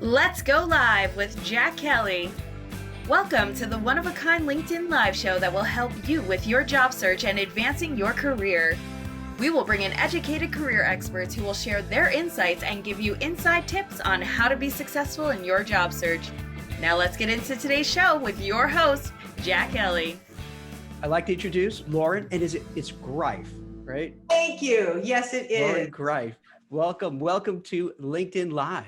Let's go live with Jack Kelly. Welcome to the one-of-a-kind LinkedIn live show that will help you with your job search and advancing your career. We will bring in educated career experts who will share their insights and give you inside tips on how to be successful in your job search. Now let's get into today's show with your host, Jack Kelly. I'd like to introduce Loren, and it's Greiff, right? Thank you. Yes, it is. Loren Greiff. Welcome to LinkedIn Live.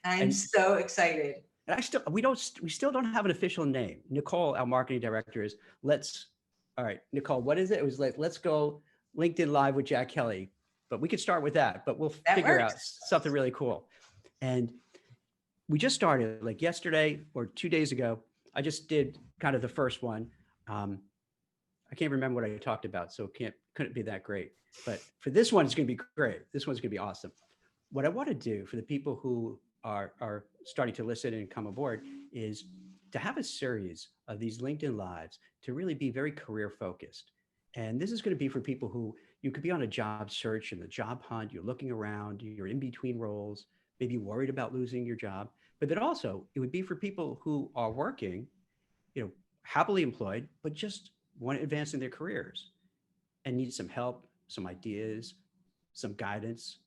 I'm so excited. And we still don't have an official name. Nicole, our marketing director, all right, Nicole, what is it? It was like, let's go LinkedIn Live with Jack Kelly, but we could start with that, but we'll figure out something really cool. And we just started like yesterday or 2 days ago. I just did kind of the first one. I can't remember what I talked about, so couldn't be that great. But for this one, it's going to be great. This one's going to be awesome. What I want to do for the people who are starting to listen and come aboard is to have a series of these LinkedIn Lives to really be very career focused. And this is going to be for people who you could be on a job search and the job hunt, you're looking around, you're in between roles, maybe worried about losing your job. But then also it would be for people who are working, happily employed, but just want to advance in their careers and need some help, some ideas, some guidance.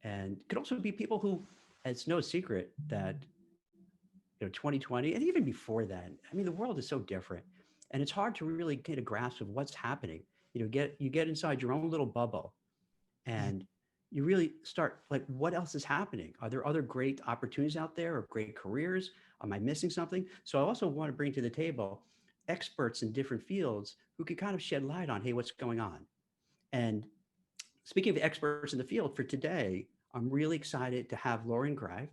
And it could also be people who, it's no secret that 2020 and even before then, I mean, the world is so different and it's hard to really get a grasp of what's happening. You get inside your own little bubble and you really start like, what else is happening? Are there other great opportunities out there or great careers? Am I missing something? So I also want to bring to the table experts in different fields who can kind of shed light on, hey, what's going on? And speaking of experts in the field for today, I'm really excited to have Loren Greiff,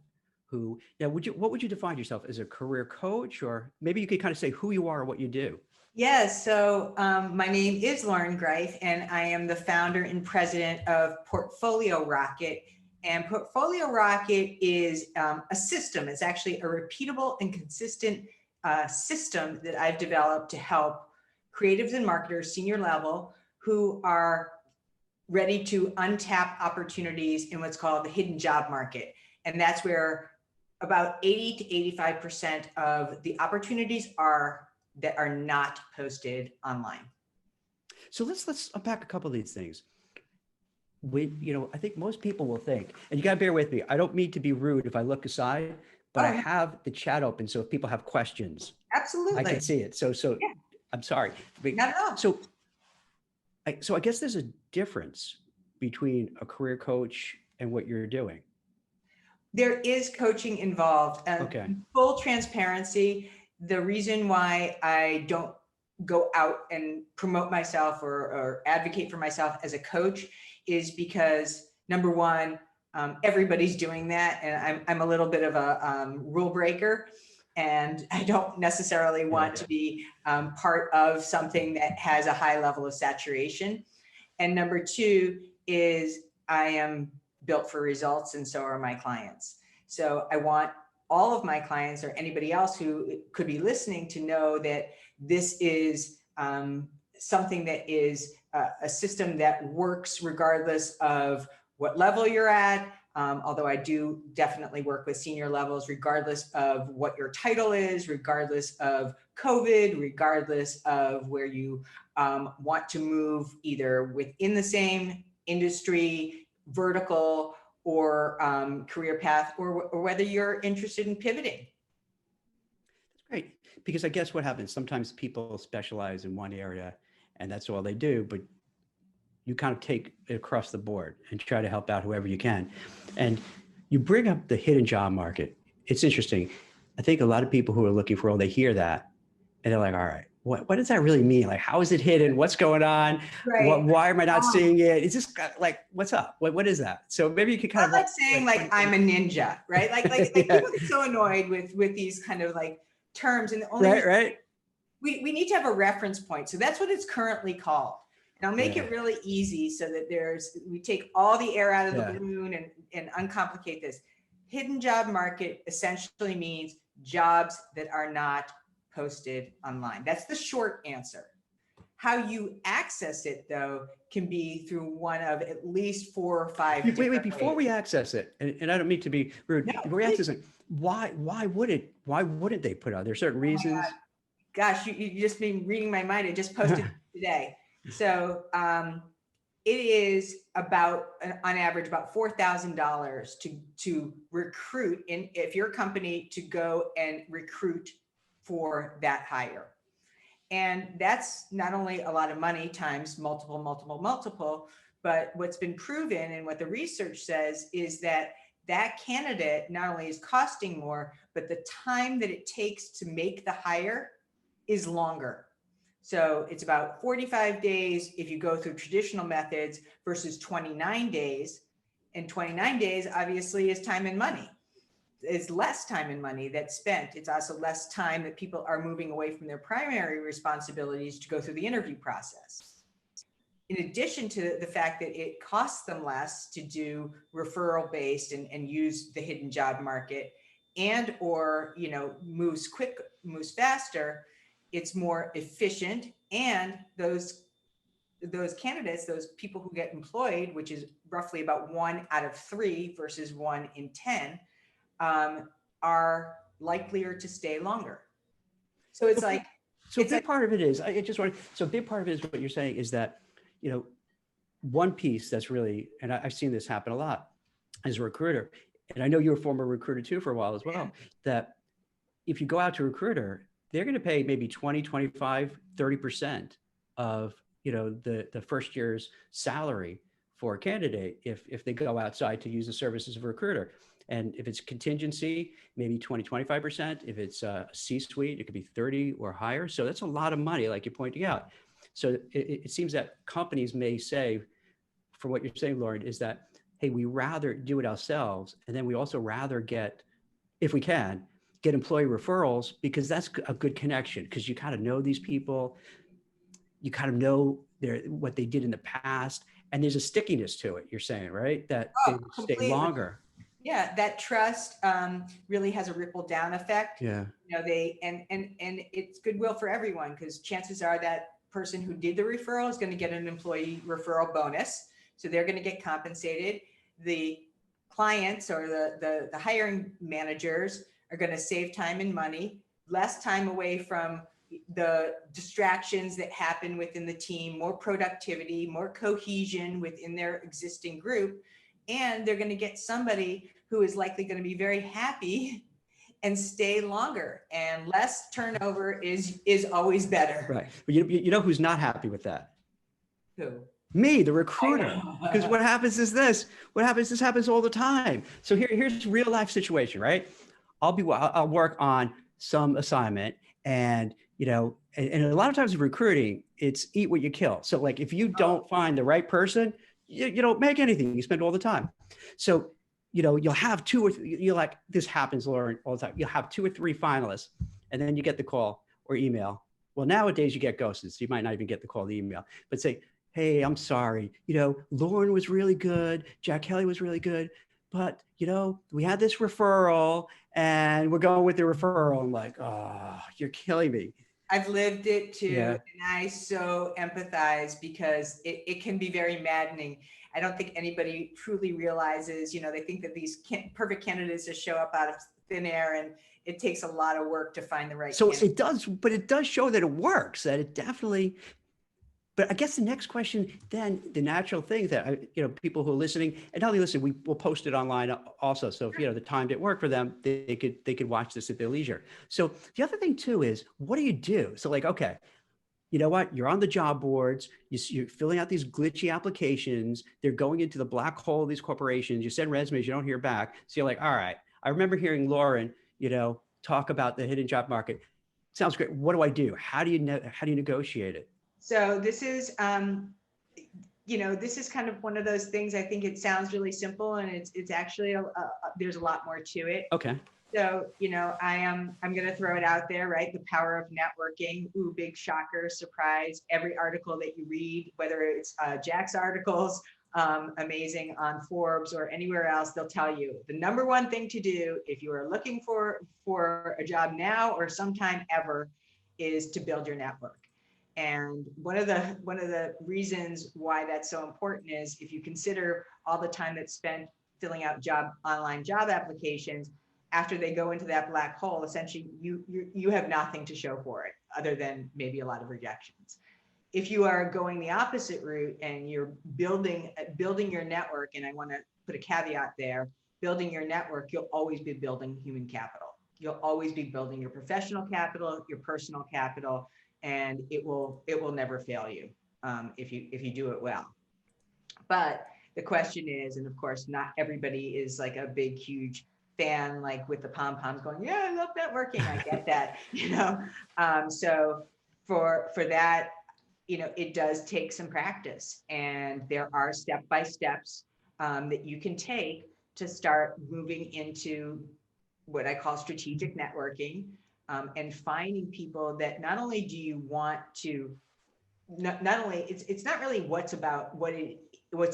who, what would you define yourself as, a career coach, or maybe you could kind of say who you are or what you do? Yes. So my name is Loren Greiff, and I am the founder and president of Portfolio Rocket. And Portfolio Rocket is a system. It's actually a repeatable and consistent system that I've developed to help creatives and marketers, senior level, who are ready to untap opportunities in what's called the hidden job market. And that's where about 80 to 85% of the opportunities are that are not posted online. So let's unpack a couple of these things. I think most people will think, and you got to bear with me, I don't mean to be rude if I look aside, but I have the chat open. So if people have questions, absolutely, I can see it. So yeah. I'm sorry. Not at all. So I guess there's a difference between a career coach and what you're doing. There is coaching involved. Okay. Full transparency. The reason why I don't go out and promote myself or advocate for myself as a coach is because, number one, everybody's doing that. And I'm a little bit of a rule breaker. And I don't necessarily want to be part of something that has a high level of saturation. And number two is I am built for results, and so are my clients. So I want all of my clients or anybody else who could be listening to know that this is something that is a system that works regardless of what level you're at. Although I do definitely work with senior levels, regardless of what your title is, regardless of COVID, regardless of where you want to move either within the same industry, vertical, or career path, or whether you're interested in pivoting. That's great, because I guess what happens, sometimes people specialize in one area and that's all they do, but you kind of take it across the board and try to help out whoever you can. And you bring up the hidden job market. It's interesting. I think a lot of people who are looking for role, they hear that and they're like, all right, what does that really mean? Like, how is it hidden? What's going on? Right. Why am I not seeing it? It's just like, what's up? What is that? So maybe you could kind of like saying like I'm a ninja, right? Like yeah. People get so annoyed with these kind of like terms, and the only right. We need to have a reference point. So that's what it's currently called. And I'll make it really easy so that we take all the air out of the balloon and uncomplicate this. Hidden job market essentially means jobs that are not posted online. That's the short answer. How you access it, though, can be through one of at least 4 or 5 Wait, different before ways. we access it, and I don't mean to be rude, No, before we access it, why wouldn't they put it on? There's certain reasons. Gosh, you just been reading my mind. I just posted today. So it is about, on average, about $4,000 to recruit, if your company to go and recruit for that hire. And that's not only a lot of money times multiple, but what's been proven and what the research says is that that candidate not only is costing more, but the time that it takes to make the hire is longer. So it's about 45 days if you go through traditional methods versus 29 days. And 29 days obviously is time and money. It's less time and money that's spent. It's also less time that people are moving away from their primary responsibilities to go through the interview process. In addition to the fact that it costs them less to do referral based and use the hidden job market and or moves faster, it's more efficient, and those candidates, those people who get employed, which is roughly about 1 out of 3 versus 1 in 10, are likelier to stay longer. So it's like, so a big part of it is, I just want to, so a big part of it is what you're saying is that, one piece that's really, and I've seen this happen a lot as a recruiter, and I know you're a former recruiter too for a while as well, that if you go out to WeCruitr, they're going to pay maybe 20, 25, 30% of, the first year's salary for a candidate if they go outside to use the services of a recruiter. And if it's contingency, maybe 20, 25%. If it's a C-suite, it could be 30 or higher. So that's a lot of money, like you're pointing out. So it seems that companies may say, from what you're saying, Loren, is that, hey, we rather do it ourselves. And then we also rather get, if we can, get employee referrals, because that's a good connection, because you kind of know these people, you kind of know what they did in the past, and there's a stickiness to it, you're saying, right? That they stay completely. longer. Yeah, that trust really has a ripple down effect. Yeah. And it's goodwill for everyone, because chances are that person who did the referral is going to get an employee referral bonus. So they're going to get compensated. The clients or the hiring managers are going to save time and money, less time away from the distractions that happen within the team, more productivity, more cohesion within their existing group. And they're going to get somebody who is likely going to be very happy and stay longer, and less turnover is always better. Right. But you know who's not happy with that? Who? Me, the recruiter. Because what happens is this happens all the time. So here's a real life situation, right? I'll work on some assignment, and and a lot of times in recruiting, it's eat what you kill. So like if you don't find the right person, you don't make anything. You spend all the time. So you'll have two or three, you're like, this happens, Loren, all the time. You'll have 2 or 3 finalists, and then you get the call or email. Well, nowadays you get ghosted, so you might not even get the call or the email, but say, hey, I'm sorry. Loren was really good. Jack Kelly was really good, but we had this referral and we're going with the referral. I'm like, oh, you're killing me. I've lived it too. Yeah. And I so empathize, because it can be very maddening. I don't think anybody truly realizes, they think that these perfect candidates just show up out of thin air, and it takes a lot of work to find the right candidate. It does, but it does show that it works, that it definitely. But I guess the next question, then, the natural thing that, people who are listening, and not only listening, we'll post it online also. So if, the time didn't work for them, they could watch this at their leisure. So the other thing too is, what do you do? So like, okay, you know what? You're on the job boards, you're filling out these glitchy applications. They're going into the black hole of these corporations. You send resumes, you don't hear back. So you're like, all right, I remember hearing Loren, talk about the hidden job market. Sounds great. What do I do? How do you negotiate it? So this is, this is kind of one of those things. I think it sounds really simple, and it's actually there's a lot more to it. Okay. So I'm going to throw it out there, right? The power of networking. Ooh, big shocker, surprise! Every article that you read, whether it's Jack's articles, amazing on Forbes or anywhere else, they'll tell you the number one thing to do if you are looking for a job now or sometime ever is to build your network. And one of the reasons why that's so important is if you consider all the time that's spent filling out online job applications, after they go into that black hole, essentially you have nothing to show for it other than maybe a lot of rejections. If you are going the opposite route and you're building your network, and I want to put a caveat there, building your network, you'll always be building human capital. You'll always be building your professional capital, your personal capital, and it will never fail you if you do it well. But the question is, and of course, not everybody is like a big, huge fan, like with the pom-poms going, yeah, I love networking. I get that, so for that, it does take some practice, and there are step-by-steps that you can take to start moving into what I call strategic networking, and finding people that not only do you want to, not only it's not really what's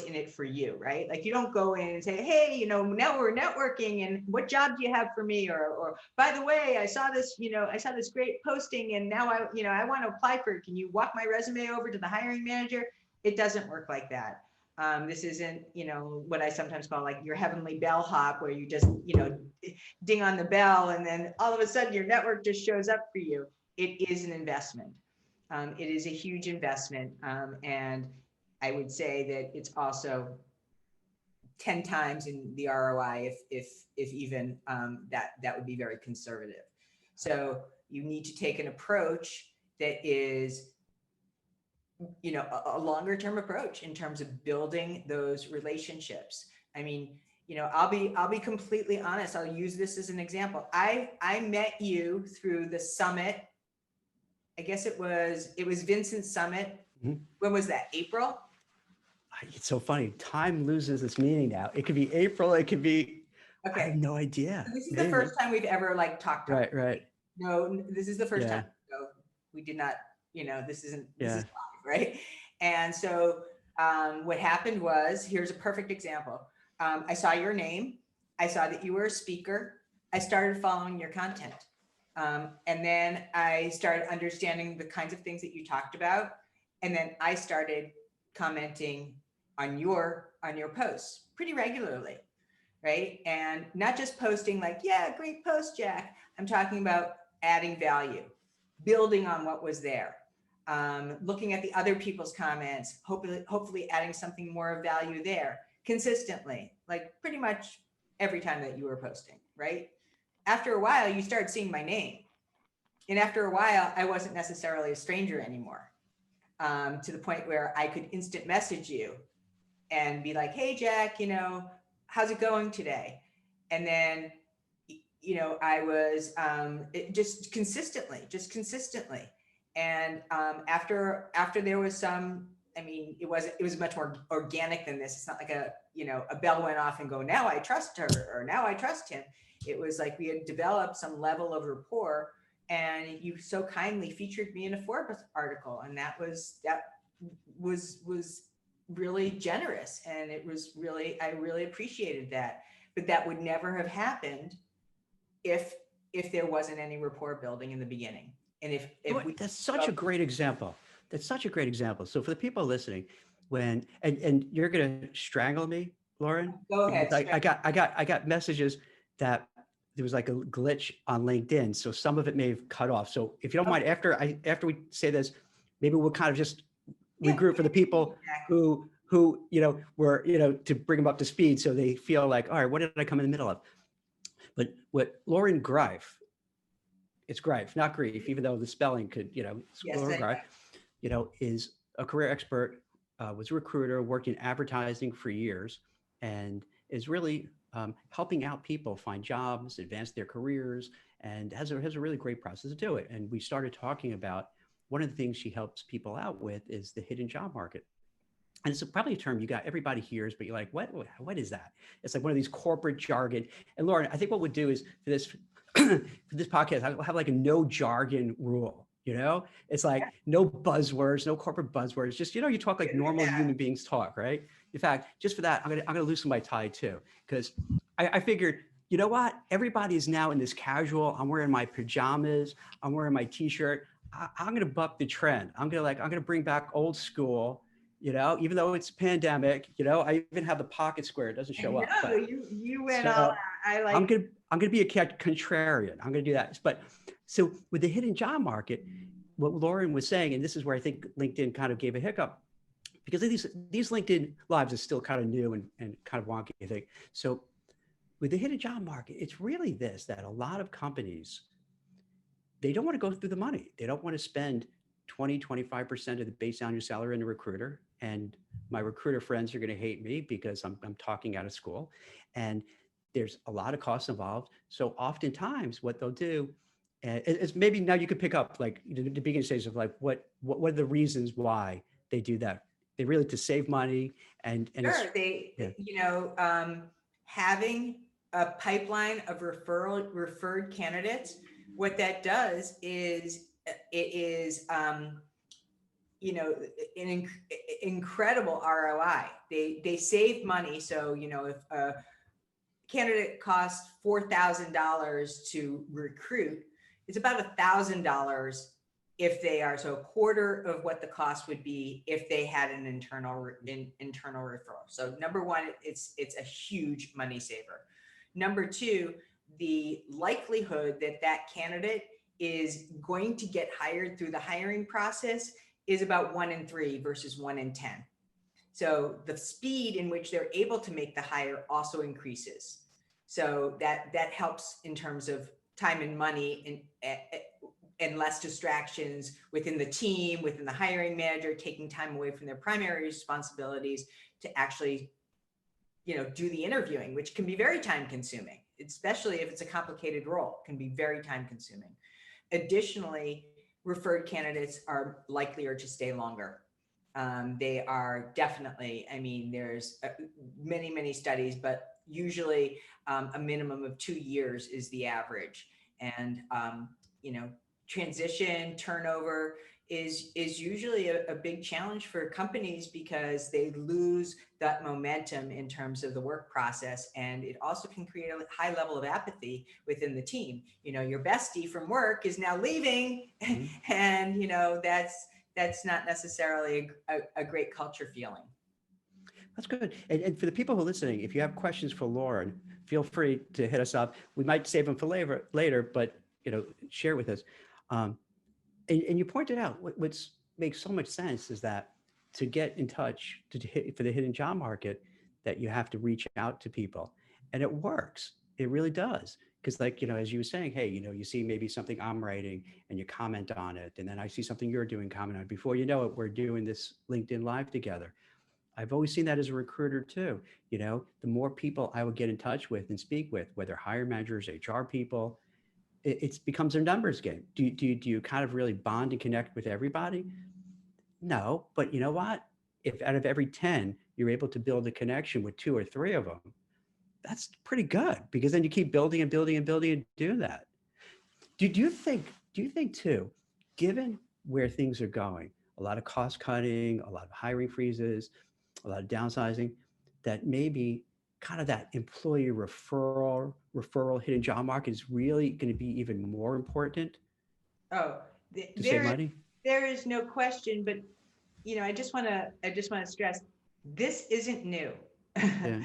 in it for you, right? Like you don't go in and say, hey, now we're networking and what job do you have for me? Or by the way, I saw this great posting and now I want to apply for it. Can you walk my resume over to the hiring manager? It doesn't work like that. This isn't, what I sometimes call like your heavenly bellhop, where you just, ding on the bell and then all of a sudden your network just shows up for you. It is an investment. It is a huge investment. And I would say that it's also 10 times in the ROI, if even that would be very conservative. So you need to take an approach that is, a longer term approach in terms of building those relationships. I mean, I'll be completely honest. I'll use this as an example. I met you through the summit. I guess it was Vincent's summit. Mm-hmm. When was that? April? It's so funny. Time loses its meaning now. It could be April. It could be, okay. I have no idea. So this is the first time we've ever talked. Right. No, this is the first time. So we did not, this is live, right? And so what happened was, here's a perfect example. I saw your name. I saw that you were a speaker. I started following your content. And then I started understanding the kinds of things that you talked about. And then I started commenting on your posts pretty regularly, right? And not just posting like, yeah, great post, Jack. I'm talking about adding value, building on what was there, looking at the other people's comments, hopefully adding something more of value there consistently, like pretty much every time that you were posting, right? After a while, you started seeing my name. And after a while, I wasn't necessarily a stranger anymore, to the point where I could instant message you and be like, hey, Jack, how's it going today? And then, I was just consistently. And after there was some, it was much more organic than this. It's not like a bell went off and go, now I trust her or now I trust him. It was like we had developed some level of rapport, and you so kindly featured me in a Forbes article, and that was really generous, and I really appreciated that. But that would never have happened if there wasn't any rapport building in the beginning. And if that's such a great example. That's such a great example. So for the people listening, when and you're gonna strangle me, Loren. Go ahead. I got messages that there was like a glitch on LinkedIn, so some of it may have cut off. So if you don't mind, after we say this, maybe we'll kind of just regroup for the people who were to bring them up to speed, so they feel like, all right, what did I come in the middle of? But what Loren Greiff, it's Greiff, not Grief, even though the spelling could, Loren Greiff, is a career expert, was a recruiter, worked in advertising for years, and is really helping out people find jobs, advance their careers, and has a really great process to do it. And we started talking about one of the things she helps people out with is the hidden job market. And it's probably a term everybody hears, but you're like, what is that? It's like one of these corporate jargon. And Loren, I think what we'll do is for this podcast, I'll have like a no jargon rule. It's like no buzzwords, no corporate buzzwords. Just, you talk like normal human beings talk, right? In fact, just for that, I'm gonna loosen my tie too, because I figured, everybody is now in this casual. I'm wearing my pajamas. I'm wearing my t-shirt. I'm going to buck the trend. I'm going to bring back old school, even though it's a pandemic, I even have the pocket square. It doesn't show up. No, But you went all so out. I like. I'm going to be a contrarian. I'm going to do that. But so with the hidden job market, what Loren was saying, and this is where I think LinkedIn kind of gave a hiccup, because these LinkedIn lives is still kind of new and kind of wonky, I think. So with the hidden job market, it's really this, that a lot of companies, they don't want to go through the money. They don't want to spend 25% of the base annual salary in a recruiter. And my recruiter friends are going to hate me because I'm talking out of school. And there's a lot of costs involved. So oftentimes what they'll do is maybe now you could pick up like the beginning stage of like, what are the reasons why they do that? They really to save money and Sure, having a pipeline of referred candidates, what that does is it is an incredible ROI. They save money. So if a candidate costs $4,000 to recruit, it's about $1,000 if they are, so a quarter of what the cost would be if they had an internal referral. So number one, it's a huge money saver. Number two, the likelihood that candidate is going to get hired through the hiring process is about 1 in 3 versus 1 in 10. So the speed in which they're able to make the hire also increases. So that helps in terms of time and money and less distractions within the team, within the hiring manager, taking time away from their primary responsibilities to actually, do the interviewing, which can be very time consuming, especially if it's a complicated role, can be very time consuming. Additionally, referred candidates are likelier to stay longer. They are definitely, there's many studies, but usually a minimum of 2 years is the average. And, transition turnover is usually a big challenge for companies because they lose that momentum in terms of the work process. And it also can create a high level of apathy within the team. Your bestie from work is now leaving and, that's not necessarily a great culture feeling. That's good. And for the people who are listening, if you have questions for Loren, feel free to hit us up. We might save them for later, but share with us. And you pointed out what makes so much sense is that to get in touch for the hidden job market, that you have to reach out to people, and it works. It really does. Because as you were saying, hey, you see maybe something I'm writing and you comment on it. And then I see something you're doing, comment on it. Before you know it, we're doing this LinkedIn Live together. I've always seen that as a recruiter too. The more people I would get in touch with and speak with, whether hiring managers, HR people, it becomes a numbers game. Do you kind of really bond and connect with everybody? No, but you know what? If out of every 10, you're able to build a connection with 2 or 3 of them, that's pretty good, because then you keep building and building and building and doing that. Do you think too, given where things are going, a lot of cost cutting, a lot of hiring freezes, a lot of downsizing, that maybe kind of that employee referral hidden job market is really going to be even more important to save money? There is no question, but I just want to stress, this isn't new. Yeah.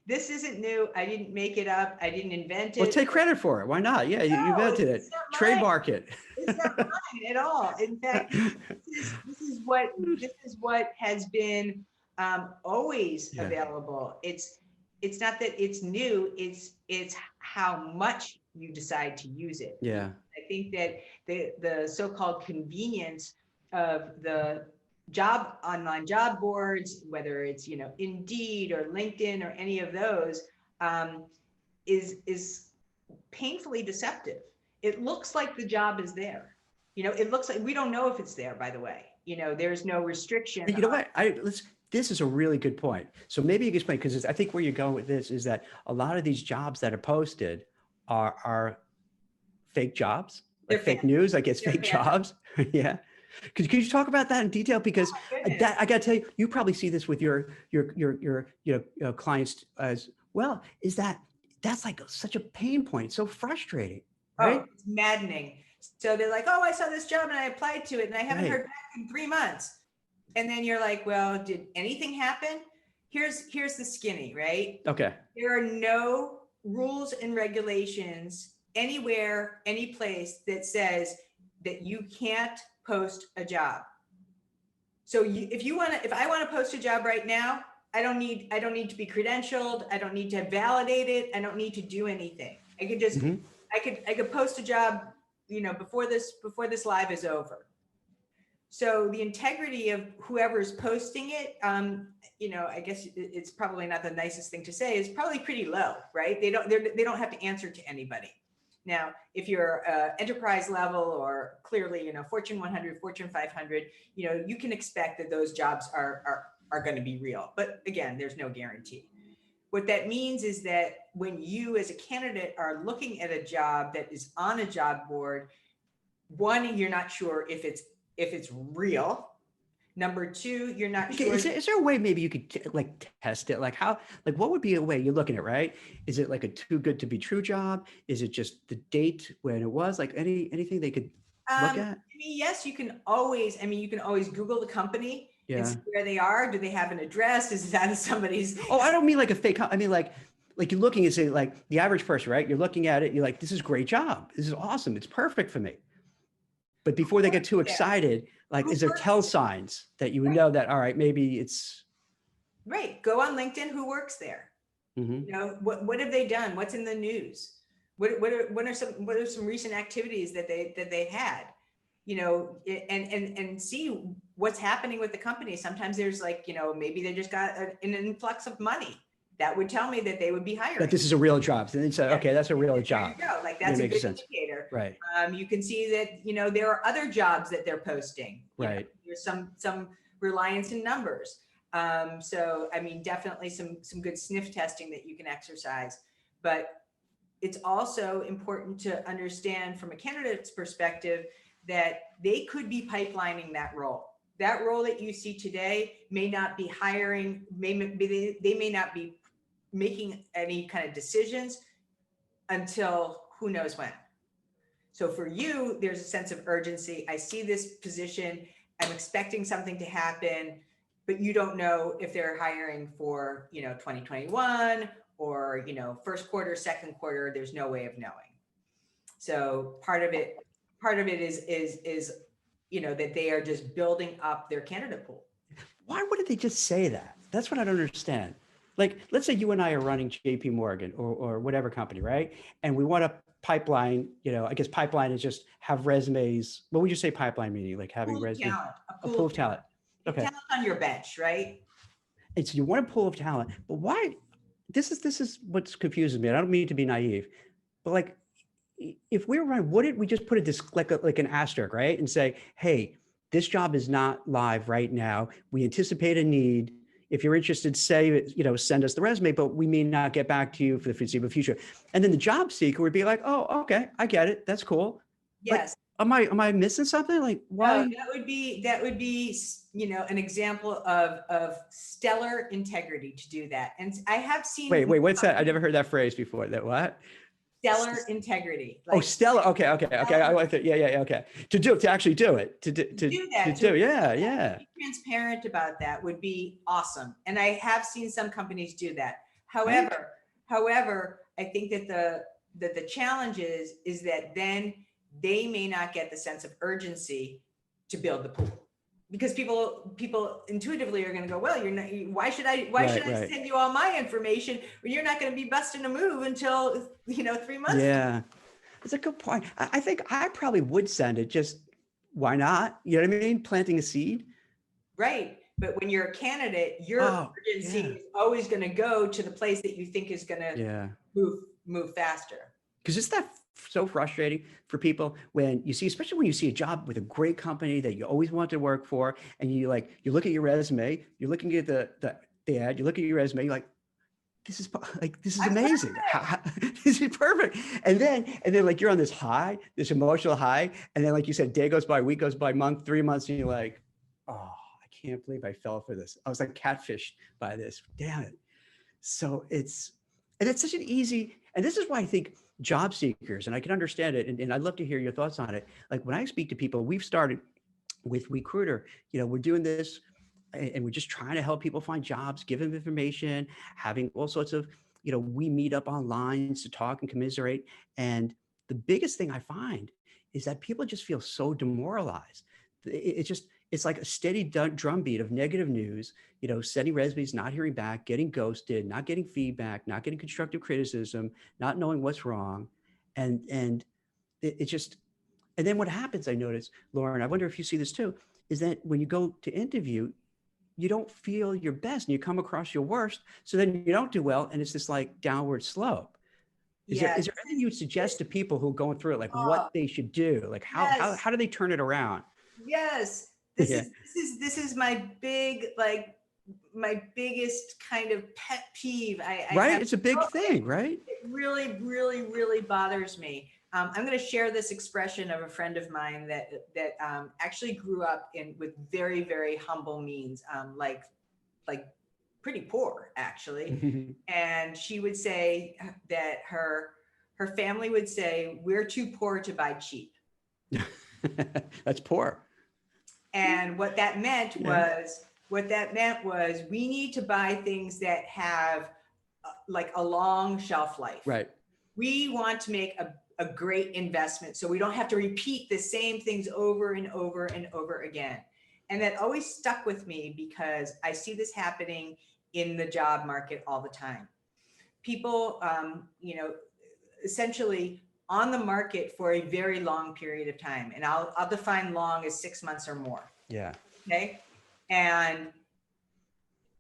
This isn't new. I didn't make it up. I didn't invent it. Well, take credit for it. Why not? Yeah, you invented it. Trademark it. It's not mine at all. In fact, this is what has been always available. It's not that it's new. It's how much you decide to use it. Yeah. I think that the so-called convenience of the online job boards, whether it's Indeed or LinkedIn or any of those, is painfully deceptive. It looks like the job is there. It looks like, we don't know if it's there, by the way. There's no restriction. This is a really good point. So maybe you can explain, because I think where you're going with this is that a lot of these jobs that are posted are fake jobs, like fake news, like it's fake jobs. Yeah. Could you talk about that in detail? Because that, I got to tell you, you probably see this with your clients as well. That's like such a pain point, so frustrating. right? Oh, it's maddening. So they're like, oh, I saw this job and I applied to it and I haven't heard back in 3 months. And then you're like, well, did anything happen? Here's the skinny, right? Okay. There are no rules and regulations anywhere, any place that says that you can't post a job. So if I want to post a job right now, I don't need to be credentialed. I don't need to validate it. I don't need to do anything. I could just, I could post a job, before this live is over. So the integrity of whoever's posting it, I guess it's probably not the nicest thing to say, is probably pretty low, right? They don't have to answer to anybody. Now, if you're enterprise level or clearly, Fortune 100, Fortune 500, you can expect that those jobs are going to be real. But again, there's no guarantee. What that means is that when you as a candidate are looking at a job that is on a job board, one, you're not sure if it's real. Number two, you're not sure. Is there a way maybe you could test it? What would be a way you're looking at, right? Is it like a too good to be true job? Is it just the date when it was, anything they could look at? Yes, you can always Google the company and see where they are. Do they have an address? Is that somebody's? Oh, I don't mean like a fake. I mean, like you're looking and say, like the average person, right? You're looking at it. You're like, this is a great job. This is awesome. It's perfect for me. But before they get too excited, is there tell signs that you would know that, all right, maybe it's. Right. Go on LinkedIn. Who works there? What have they done? What's in the news? What are some recent activities that they had? And see what's happening with the company. Sometimes there's maybe they just got an influx of money. That would tell me that they would be hiring. That this is a real job. So they say, okay, that's a real job. There you go. That's a good indicator. Right. You can see that, there are other jobs that they're posting. Right. There's some reliance in numbers. So, definitely some good sniff testing that you can exercise. But it's also important to understand from a candidate's perspective that they could be pipelining that role. That role that you see today may not be hiring, they may not be making any kind of decisions until who knows when. So for you, there's a sense of urgency. I see this position, I'm expecting something to happen, but you don't know if they're hiring for, 2021 or, first quarter, second quarter, there's no way of knowing. So part of it is that they are just building up their candidate pool. Why wouldn't they just say that? That's what I don't understand. Like, let's say you and I are running JP Morgan or whatever company, right? And we want to pipeline, I guess pipeline is just have resumes. What would you say pipeline meaning? Like having resumes? A pool of talent. Okay. Talent on your bench, right? And so you want a pool of talent, but why? This is what's confuses me. I don't mean to be naive, but if we were running, wouldn't we just put like an asterisk, right? And say, hey, this job is not live right now. We anticipate a need. If you're interested, say, send us the resume, but we may not get back to you for the foreseeable future. And then the job seeker would be like, oh, okay, I get it. That's cool. Yes. Am I missing something? Like, why? No, that would be, an example of stellar integrity to do that. And I have seen. Wait, what's that? I never heard that phrase before. That what? Stellar integrity. Stellar. Okay. I like that. Yeah. Okay. To actually do it. To do that. Yeah. Be transparent about that would be awesome. And I have seen some companies do that. However, I think that the challenge is that then they may not get the sense of urgency to build the pool. Because people intuitively are going to go, well, why should I send you all my information when you're not going to be busting a move until 3 months? Yeah, that's a good point. I think I probably would send it. Just why not? You know what I mean? Planting a seed. Right. But when you're a candidate, your urgency is always going to go to the place that you think is going to move faster. Because it's that so frustrating for people when you see, especially when you see a job with a great company that you always want to work for, and you look at your resume, you're looking at the ad, you look at your resume, you're like, this is amazing. This is perfect. And then like you're on this high, this emotional high, and then like you said, day goes by, week goes by, month, 3 months, and you're like, oh, I can't believe I fell for this. I was like catfished by this. Damn it. So it's such an easy. And this is why I think job seekers, and I can understand it, and I'd love to hear your thoughts on it. Like when I speak to people, we've started with WeCruitr, we're doing this and we're just trying to help people find jobs, give them information, having all sorts of, we meet up online to talk and commiserate. And the biggest thing I find is that people just feel so demoralized. It's like a steady drumbeat of negative news, sending resumes, not hearing back, getting ghosted, not getting feedback, not getting constructive criticism, not knowing what's wrong. And it just, and then what happens, I notice, Loren, I wonder if you see this too, is that when you go to interview, you don't feel your best and you come across your worst. So then you don't do well. And it's this like downward slope. Is there anything you would suggest to people who are going through it, like what they should do? Like how do they turn it around? Yes. This is my big, my biggest kind of pet peeve. It's a big thing, right? It really, really, really bothers me. I'm going to share this expression of a friend of mine that actually grew up with very, very humble means, like pretty poor actually. And she would say that her family would say, "We're too poor to buy cheap." That's poor. And what that meant was we need to buy things that have like a long shelf life. Right. We want to make a great investment so we don't have to repeat the same things over and over and over again. And that always stuck with me because I see this happening in the job market all the time. People, essentially on the market for a very long period of time. And I'll define long as 6 months or more. Yeah. Okay. And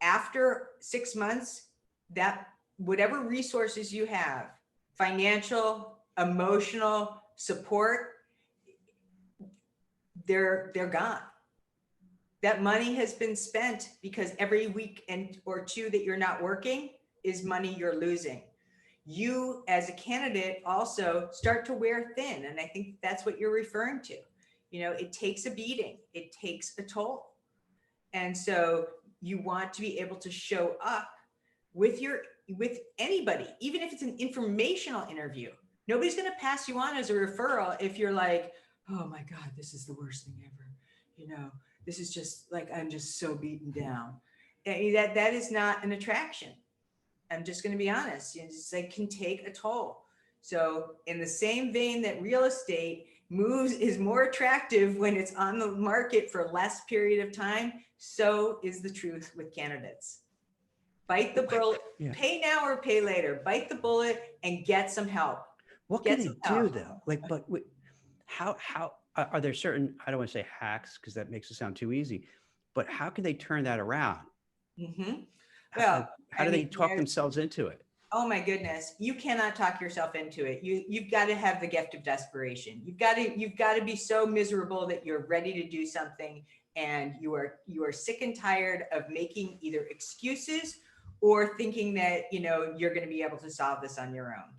after 6 months, that whatever resources you have, financial, emotional support, they're gone. That money has been spent because every week or two that you're not working is money you're losing. You as a candidate also start to wear thin. And I think that's what you're referring to. It takes a beating, it takes a toll. And so you want to be able to show up with anybody, even if it's an informational interview. Nobody's going to pass you on as a referral if you're like, "Oh my God, this is the worst thing ever. This is just like, I'm just so beaten down." That is not an attraction. I'm just going to be honest. It's like can take a toll. So in the same vein that real estate is more attractive when it's on the market for less period of time, so is the truth with candidates. Bite the bullet, pay now or pay later, bite the bullet and get some help. What can they do though? But how are there certain, I don't want to say hacks because that makes it sound too easy, but how can they turn that around? Mm-hmm. Well, how do they talk themselves into it? Oh my goodness, you cannot talk yourself into it. You've got to have the gift of desperation. You've got to be so miserable that you're ready to do something, and you are sick and tired of making either excuses or thinking that you're going to be able to solve this on your own.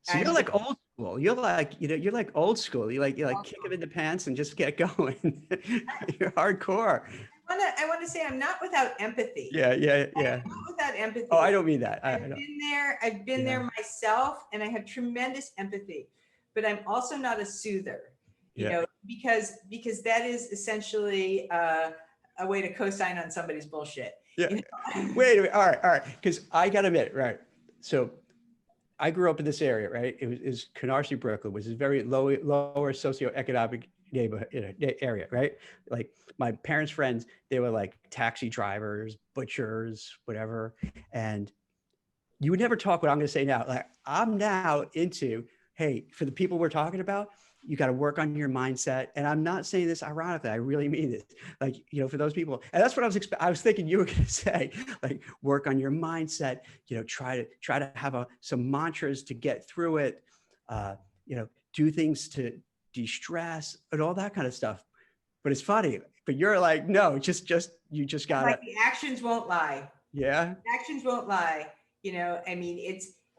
So you're like old school. You're like old school. You like kick them in the pants and just get going. You're hardcore. I want to say I'm not without empathy. Yeah. I'm not without empathy. Oh, I don't mean that. I've been there myself, and I have tremendous empathy, but I'm also not a soother, because that is essentially a way to co-sign on somebody's bullshit. Yeah. Wait a minute. All right. Because I got to admit, right. So I grew up in this area, right? It was Canarsie, Brooklyn, which is very lower socioeconomic neighborhood area, right? Like my parents' friends, they were like taxi drivers, butchers, whatever. And you would never talk what I'm going to say now. Like I'm now into, hey, for the people we're talking about, you got to work on your mindset. And I'm not saying this ironically. I really mean this. Like, for those people, and that's what I was thinking you were going to say, like work on your mindset, try to have some mantras to get through it, do things to de-stress and all that kind of stuff. But it's funny, but you're like, no, you just gotta. Like the actions won't lie. Yeah. Actions won't lie.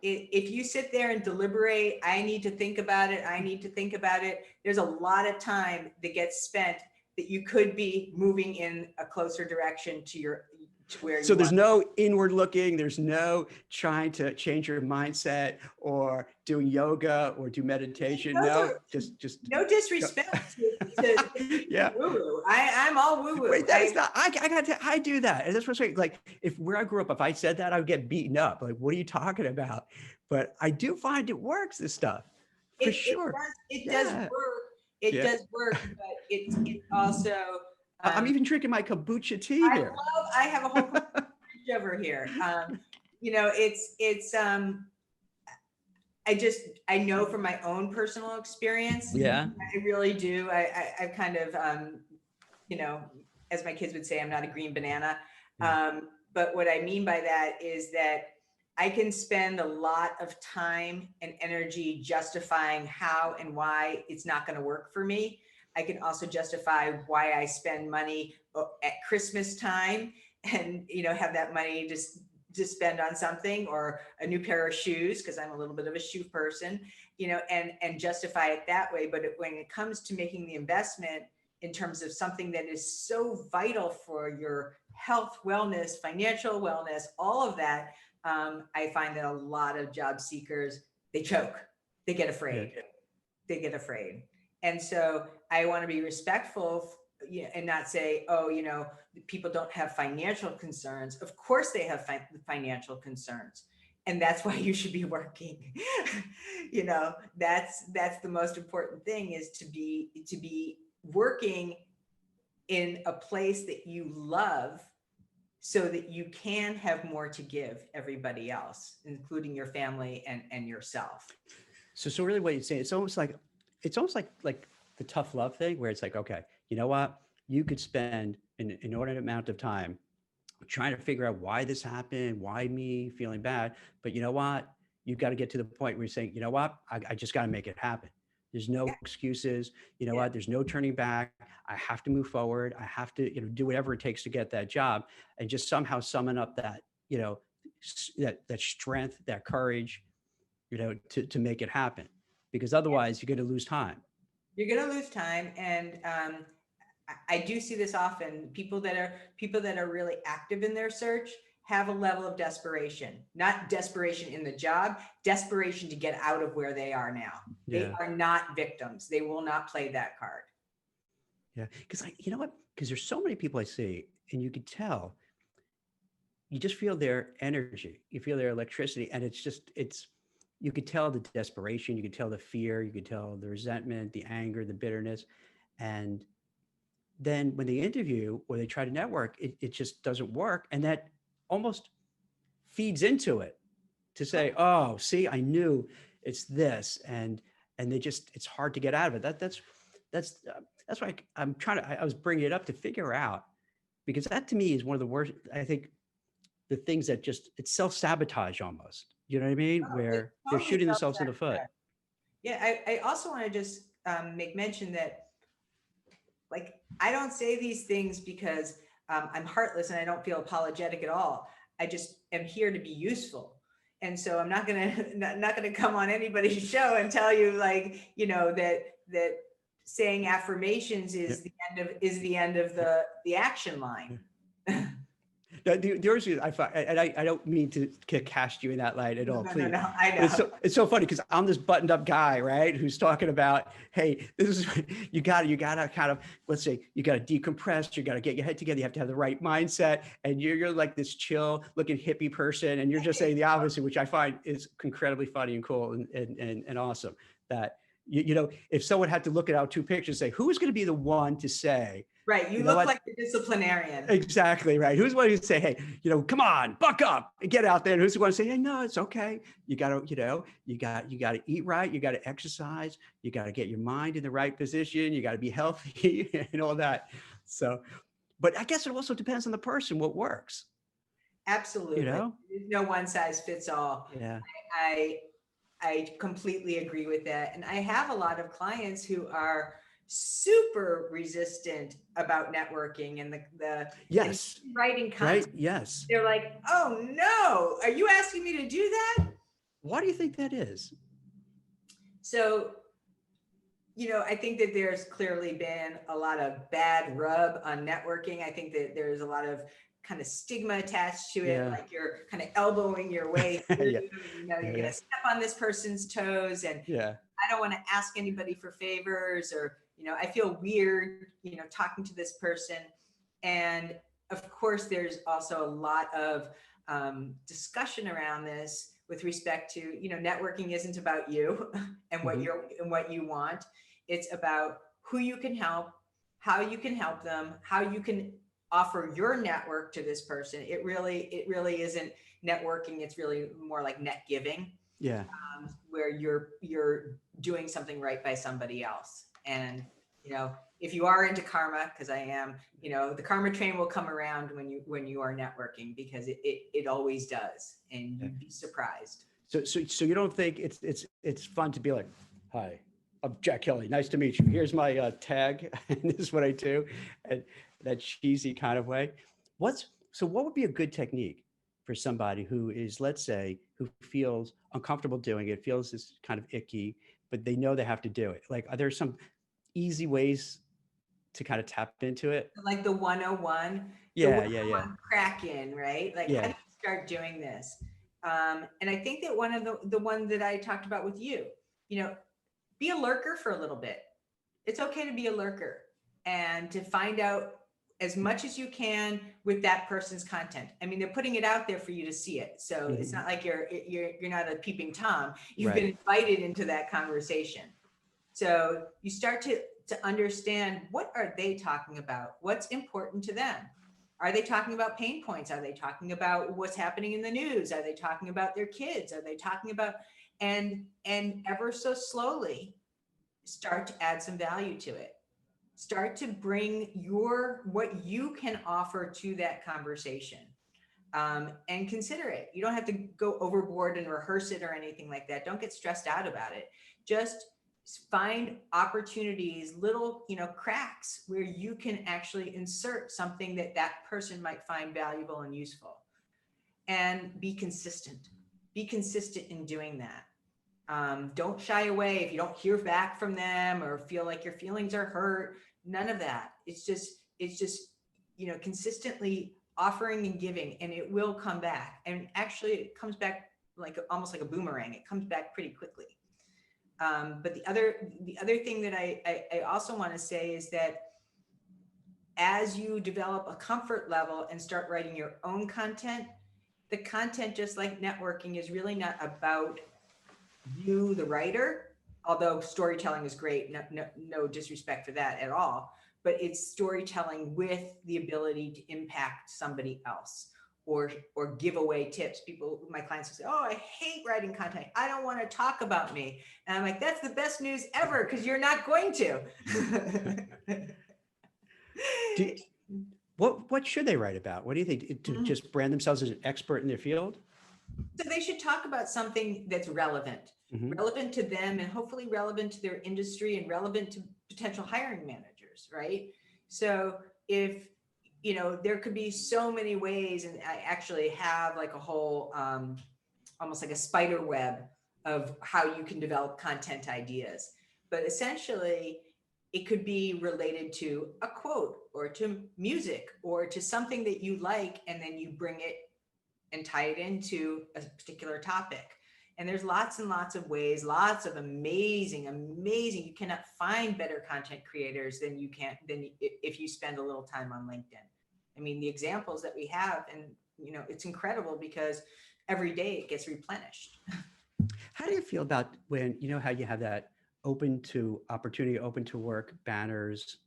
If you sit there and deliberate, I need to think about it. There's a lot of time that gets spent that you could be moving in a closer direction to to where So you there's want. no inward looking, there's no trying to change your mindset or doing yoga or do meditation. Those No, are just no disrespect to yeah. woo-woo. I'm all woo-woo. Wait, that is not, I do that. And that's what's right. Like if where I grew up, if I said that, I would get beaten up. Like, what are you talking about? But I do find it works, this stuff. For sure. It does work. It does work, but it's also. I'm even drinking my kombucha tea here. I have a whole fridge over here. I know from my own personal experience. Yeah. I really do. I kind of, as my kids would say, I'm not a green banana. But what I mean by that is that I can spend a lot of time and energy justifying how and why it's not going to work for me. I can also justify why I spend money at Christmas time and, have that money to spend on something or a new pair of shoes, because I'm a little bit of a shoe person, and justify it that way. But when it comes to making the investment in terms of something that is so vital for your health, wellness, financial wellness, all of that, I find that a lot of job seekers, they choke, they get afraid, And so I want to be respectful and not say, people don't have financial concerns. Of course they have financial concerns. And that's why you should be working. That's the most important thing, is to be working in a place that you love, so that you can have more to give everybody else, including your family and yourself. So really what you're saying, it's almost like the tough love thing, where it's like, okay, you know what? You could spend an inordinate amount of time trying to figure out why this happened, why me feeling bad. But you know what? You've got to get to the point where you're saying, you know what? I just got to make it happen. There's no excuses. You know what? There's no turning back. I have to move forward. I have to, do whatever it takes to get that job, and just somehow summon up that, that strength, that courage, to make it happen, because otherwise you're going to lose time. You're going to lose time. And I do see this often. People that are really active in their search have a level of desperation, not desperation in the job, desperation to get out of where they are now. Yeah. They are not victims. They will not play that card. Yeah. Because because there's so many people I see, and you could tell, you just feel their energy, you feel their electricity. And you could tell the desperation, you could tell the fear, you could tell the resentment, the anger, the bitterness. And then when they interview or they try to network, it just doesn't work. And that almost feeds into it to say, oh, see, I knew it's this. And it's hard to get out of it. That's why I was bringing it up to figure out, because that to me is one of the worst, I think, the things that it's self-sabotage almost. You know what I mean? Where they're shooting themselves in the foot. Yeah. I also want to just make mention that, I don't say these things because I'm heartless and I don't feel apologetic at all. I just am here to be useful. And so I'm not gonna come on anybody's show and tell you that saying affirmations is the end of the action line. Yours is, I don't mean to cast you in that light at all, please. No, I know. But it's so funny because I'm this buttoned up guy, right? Who's talking about, hey, this is, you gotta kind of, let's say, you gotta decompress, you gotta get your head together, you have to have the right mindset. And you're like this chill looking hippie person. And you're just saying the opposite, which I find is incredibly funny and cool and awesome. That, if someone had to look at our two pictures and say, who's going to be the one to say, right, you look like a disciplinarian. Exactly, right. Who's the one who say, hey, come on, buck up and get out there? And who's the one to say, hey, no, it's okay. You got to eat right. You got to exercise. You got to get your mind in the right position. You got to be healthy and all that. So, but I guess it also depends on the person, what works. Absolutely. There's no one size fits all. Yeah. I completely agree with that. And I have a lot of clients who are super resistant about networking and the yes writing content. Right. Yes. They're like, oh no, are you asking me to do that? Why do you think that is? So, I think that there's clearly been a lot of bad rub on networking. I think that there's a lot of kind of stigma attached to it, Yeah. like you're kind of elbowing your way through, Yeah. you know, you're Yeah. gonna step on this person's toes, and Yeah. I don't want to ask anybody for favors, or, you know, I feel weird, you know, talking to this person. And of course, there's also a lot of discussion around this with respect to, you know, networking isn't about you and what you want. It's about who you can help, how you can help them, how you can offer your network to this person. It really isn't networking. It's really more like net giving. Yeah. Where you're doing something right by somebody else. And, you know, if you are into karma, because I am, you know, the karma train will come around when you are networking, because it always does, and you'd be surprised. So you don't think it's fun to be like, hi, I'm Jack Kelly. Nice to meet you. Here's my tag, and this is what I do, and that cheesy kind of way. What would be a good technique for somebody who is, let's say, who feels uncomfortable doing it, feels this kind of icky, but they know they have to do it? Like, are there some easy ways to kind of tap into it? Like the 101, Yeah. crack in, right? Like, how do you start doing this? And I think that one of the one that I talked about with you, you know, be a lurker for a little bit. It's okay to be a lurker and to find out as much as you can with that person's content. I mean, they're putting it out there for you to see it. So it's not like you're not a peeping Tom. You've been invited into that conversation. So you start to understand, what are they talking about? What's important to them? Are they talking about pain points? Are they talking about what's happening in the news? Are they talking about their kids? Are they talking about, and ever so slowly start to add some value to it. Start to bring what you can offer to that conversation, and consider it. You don't have to go overboard and rehearse it or anything like that. Don't get stressed out about it. Just find opportunities, little, you know, cracks where you can actually insert something that person might find valuable and useful, and be consistent. Be consistent in doing that. Don't shy away if you don't hear back from them or feel like your feelings are hurt. None of that. It's just, you know, consistently offering and giving, and it will come back. And actually it comes back like almost like a boomerang. It comes back pretty quickly. But the other thing that I also want to say is that as you develop a comfort level and start writing your own content, the content, just like networking, is really not about you, the writer, although storytelling is great. No disrespect for that at all, but it's storytelling with the ability to impact somebody else, or give away tips. My clients will say, "Oh, I hate writing content. I don't want to talk about me." And I'm like, "That's the best news ever, because you're not going to." What should they write about? What do you think? To just brand themselves as an expert in their field? So they should talk about something that's relevant to them, and hopefully relevant to their industry, and relevant to potential hiring managers, right? So if, you know, there could be so many ways, and I actually have like a whole, almost like a spider web of how you can develop content ideas. But essentially, it could be related to a quote, or to music, or to something that you like, and then you bring it and tie it into a particular topic. And there's lots and lots of ways, lots of amazing, you cannot find better content creators than if you spend a little time on LinkedIn. I mean, the examples that we have, and, you know, it's incredible, because every day it gets replenished. How do you feel about when, you know, how you have that open to opportunity, open to work banners,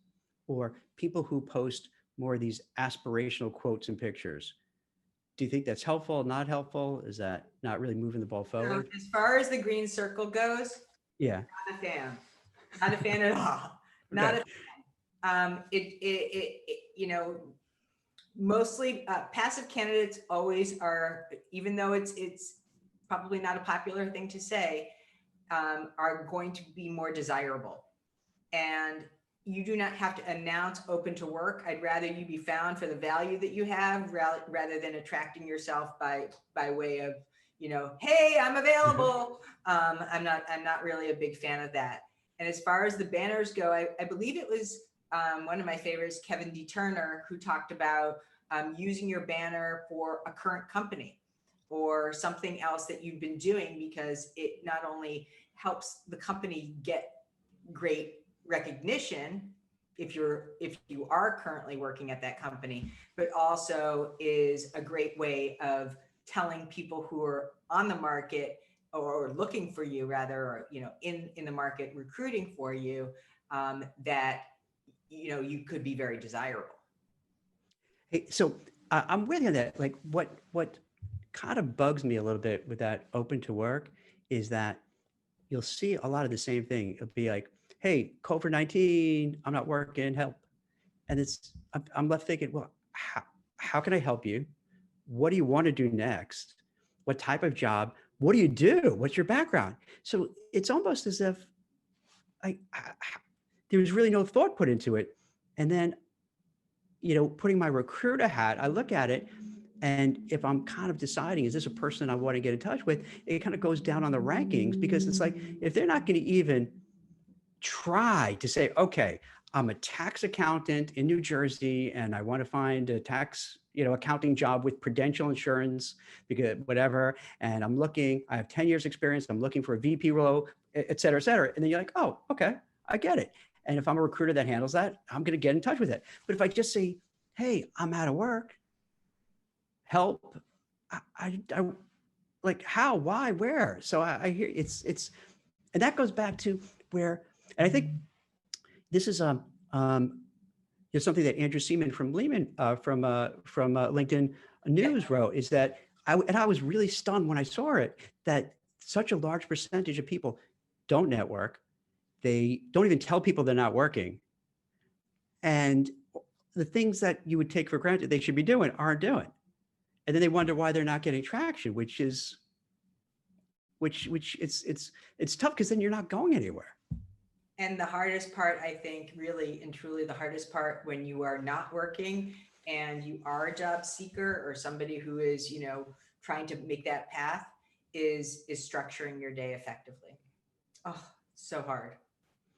or people who post more of these aspirational quotes and pictures? Do you think that's helpful, not helpful? Is that not really moving the ball forward? So as far as the green circle goes, Yeah. not a fan. Not a fan at all. Not a fan. You know, mostly passive candidates always are, even though it's probably not a popular thing to say, are going to be more desirable. And you do not have to announce open to work. I'd rather you be found for the value that you have, rather than attracting yourself by way of, you know, hey, I'm available. I'm not really a big fan of that. And as far as the banners go, I believe it was one of my favorites, Kevin D. Turner, who talked about using your banner for a current company or something else that you've been doing, because it not only helps the company get great recognition if you are currently working at that company, but also is a great way of telling people who are on the market or looking for you rather, or, you know, in the market recruiting for you, that, you know, you could be very desirable. Hey, so I'm with you on that. Like what kind of bugs me a little bit with that open to work is that you'll see a lot of the same thing. It'll be like, hey, COVID-19, I'm not working, help. And I'm left thinking, well, how can I help you? What do you want to do next? What type of job? What do you do? What's your background? So it's almost as if there was really no thought put into it. And then, you know, putting my recruiter hat, I look at it, and if I'm kind of deciding, is this a person I want to get in touch with? It kind of goes down on the rankings, because it's like, if they're not going to even try to say, okay, I'm a tax accountant in New Jersey and I want to find a tax, you know, accounting job with Prudential Insurance, because whatever, and I have 10 years experience, I'm looking for a VP role, et cetera, et cetera. And then you're like, oh, okay, I get it. And if I'm a recruiter that handles that, I'm going to get in touch with it. But if I just say, hey, I'm out of work, help, I like, how, why, where? So I hear it's, and that goes back to where, and I think this is something that Andrew Seaman from LinkedIn News wrote, is that I was really stunned when I saw it, that such a large percentage of people don't network. They don't even tell people they're not working. And the things that you would take for granted they should be doing aren't doing. And then they wonder why they're not getting traction, which it's tough, because then you're not going anywhere. And the hardest part, I think, really and truly the hardest part when you are not working and you are a job seeker or somebody who is, you know, trying to make that path, is structuring your day effectively. Oh, so hard.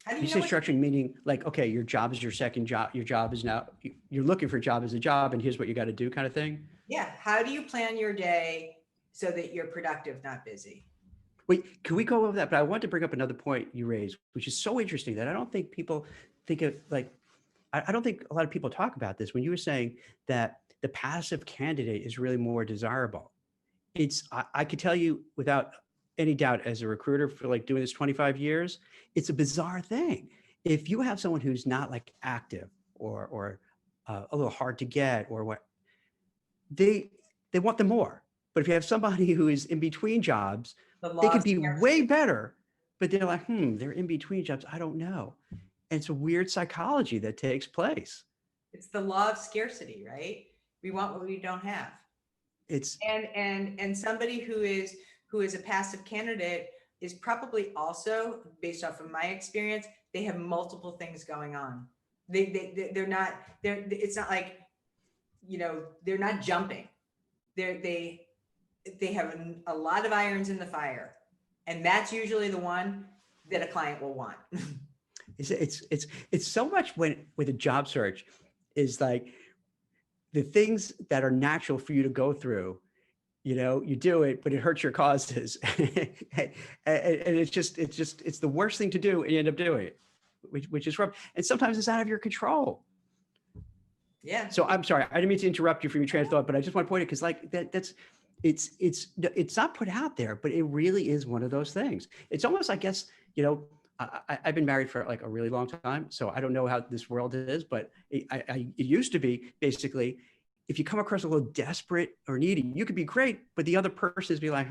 How do You say structuring, meaning like, okay, your job is your second job. Your job is now, you're looking for a job as a job, and here's what you got to do, kind of thing? Yeah. How do you plan your day so that you're productive, not busy? Wait, can we go over that? But I want to bring up another point you raised, which is so interesting that I don't think people think of, like, I don't think a lot of people talk about this. When you were saying that the passive candidate is really more desirable, I could tell you without any doubt, as a recruiter for like doing this 25 years, it's a bizarre thing. If you have someone who's not like active or a little hard to get, or what, they want them more. But if you have somebody who is in between jobs, they could be way better, but they're like, they're in between jobs, I don't know. And it's a weird psychology that takes place. It's the law of scarcity, right? We want what we don't have. And somebody who is a passive candidate is probably also, based off of my experience, they have multiple things going on. It's not like, you know, they're not jumping. They have a lot of irons in the fire, and that's usually the one that a client will want. It's so much with a job search is like the things that are natural for you to go through, you know, you do it, but it hurts your causes. and it's the worst thing to do, and you end up doing it, which is rough. And sometimes it's out of your control. Yeah. So I'm sorry, I didn't mean to interrupt you from your train of thought, but I just want to point it, because like it's not put out there, but it really is one of those things. It's almost, I guess, you know, I've been married for like a really long time, so I don't know how this world is, but it used to be basically, if you come across a little desperate or needy, you could be great, but the other person is be like,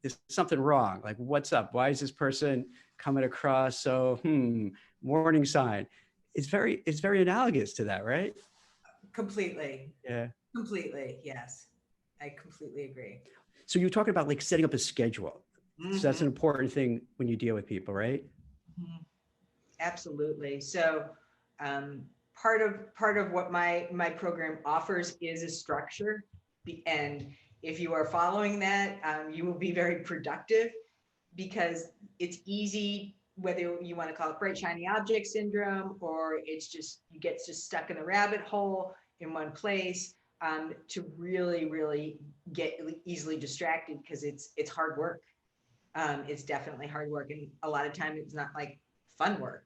there's something wrong. Like, what's up? Why is this person coming across so, warning sign? It's very analogous to that, right? Completely. Yeah. Completely. Yes. I completely agree. So you're talking about like setting up a schedule. Mm-hmm. So that's an important thing when you deal with people, right? Mm-hmm. Absolutely. So part of what my program offers is a structure, and if you are following that, you will be very productive, because it's easy, whether you want to call it bright shiny object syndrome, or it's just you get just stuck in the rabbit hole in one place. to really, really get easily distracted because it's hard work. It's definitely hard work. And a lot of time it's not like fun work.